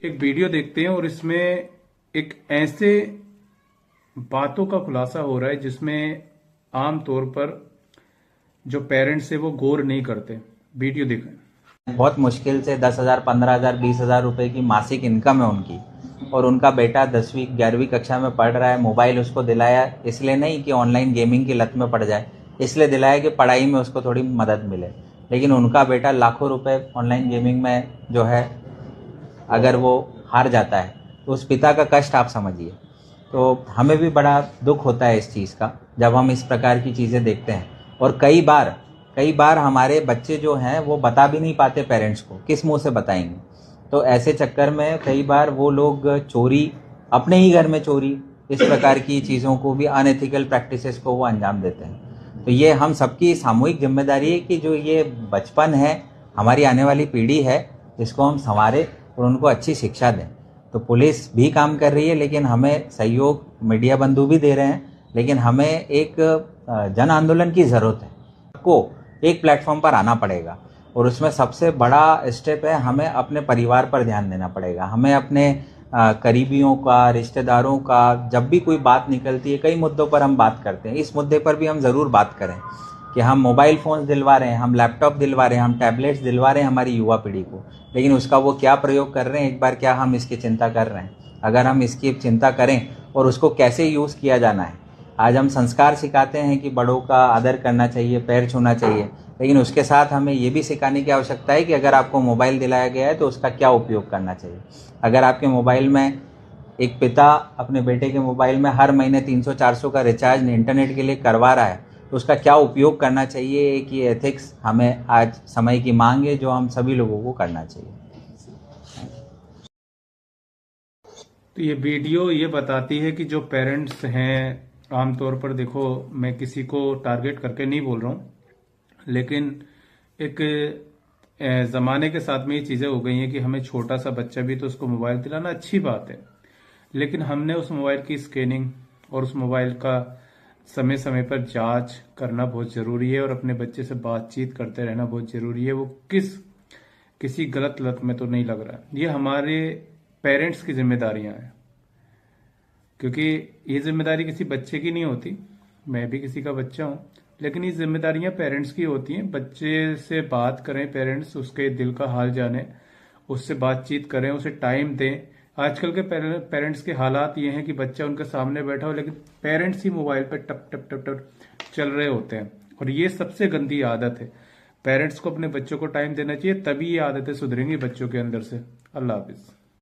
एक वीडियो देखते हैं और इसमें एक ऐसे बातों का खुलासा हो रहा है जिसमें आम तौर पर जो पेरेंट्स है वो गौर नहीं करते। वीडियो देखें। बहुत मुश्किल से 10,000, 15,000, 20,000 रुपए की मासिक इनकम है उनकी, और उनका बेटा 10वीं 11वीं कक्षा में पढ़ रहा है। मोबाइल उसको दिलाया इसलिए नहीं कि ऑनलाइन गेमिंग की लत में पड़ जाए, इसलिए दिलाया कि पढ़ाई में उसको थोड़ी मदद मिले। लेकिन उनका बेटा लाखों रुपए ऑनलाइन गेमिंग में जो है, अगर वो हार जाता है तो उस पिता का कष्ट आप समझिए। तो हमें भी बड़ा दुख होता है इस चीज़ का जब हम इस प्रकार की चीज़ें देखते हैं। और कई बार हमारे बच्चे जो हैं वो बता भी नहीं पाते पेरेंट्स को, किस मुंह से बताएंगे। तो ऐसे चक्कर में कई बार वो लोग चोरी, अपने ही घर में चोरी, इस प्रकार की चीज़ों को भी, अनएथिकल प्रैक्टिसेस को वो अंजाम देते हैं। तो ये हम सबकी सामूहिक जिम्मेदारी है कि जो ये बचपन है, हमारी आने वाली पीढ़ी है, इसको हम संवारें और उनको अच्छी शिक्षा दें। तो पुलिस भी काम कर रही है, लेकिन हमें सहयोग मीडिया बंधु भी दे रहे हैं, लेकिन हमें एक जन आंदोलन की ज़रूरत है। को एक प्लेटफॉर्म पर आना पड़ेगा, और उसमें सबसे बड़ा स्टेप है हमें अपने परिवार पर ध्यान देना पड़ेगा। हमें अपने करीबियों का, रिश्तेदारों का, जब भी कोई बात निकलती है, कई मुद्दों पर हम बात करते हैं, इस मुद्दे पर भी हम ज़रूर बात करें कि हम मोबाइल फ़ोन्स दिलवा रहे हैं, हम लैपटॉप दिलवा रहे हैं, हम टैबलेट्स दिलवा रहे हैं हमारी युवा पीढ़ी को, लेकिन उसका वो क्या प्रयोग कर रहे हैं, एक बार क्या हम इसकी चिंता कर रहे हैं? अगर हम इसकी चिंता करें और उसको कैसे यूज़ किया जाना है। आज हम संस्कार सिखाते हैं कि बड़ों का आदर करना चाहिए, पैर छूना चाहिए, लेकिन उसके साथ हमें ये भी सिखाने की आवश्यकता है कि अगर आपको मोबाइल दिलाया गया है तो उसका क्या उपयोग करना चाहिए। अगर आपके मोबाइल में, एक पिता अपने बेटे के मोबाइल में हर महीने 300-400 का रिचार्ज इंटरनेट के लिए करवा रहा है, तो उसका क्या उपयोग करना चाहिए, एक ये एथिक्स हमें आज समय की मांग है जो हम सभी लोगों को करना चाहिए। तो ये वीडियो ये बताती है कि जो पेरेंट्स हैं, आमतौर पर देखो, मैं किसी को टारगेट करके नहीं बोल रहा हूँ, लेकिन एक ज़माने के साथ में ये चीज़ें हो गई हैं कि हमें छोटा सा बच्चा भी तो उसको मोबाइल दिलाना अच्छी बात है, लेकिन हमने उस मोबाइल की स्कैनिंग और उस मोबाइल का समय समय पर जांच करना बहुत ज़रूरी है, और अपने बच्चे से बातचीत करते रहना बहुत ज़रूरी है। वो किसी गलत लत में तो नहीं लग रहा है। ये हमारे पेरेंट्स की जिम्मेदारियां हैं, क्योंकि ये जिम्मेदारी किसी बच्चे की नहीं होती। मैं भी किसी का बच्चा हूँ, लेकिन ये जिम्मेदारियां पेरेंट्स की होती हैं। बच्चे से बात करें, पेरेंट्स उसके दिल का हाल जाने, उससे बातचीत करें, उसे टाइम दें। आजकल के पेरेंट्स के हालात ये हैं कि बच्चा उनके सामने बैठा हो, लेकिन पेरेंट्स ही मोबाइल पर टप टप टप टप चल रहे होते हैं, और ये सबसे गंदी आदत है। पेरेंट्स को अपने बच्चों को टाइम देना चाहिए, तभी ये आदतें सुधरेंगी बच्चों के अंदर से। अल्लाह हाफिज।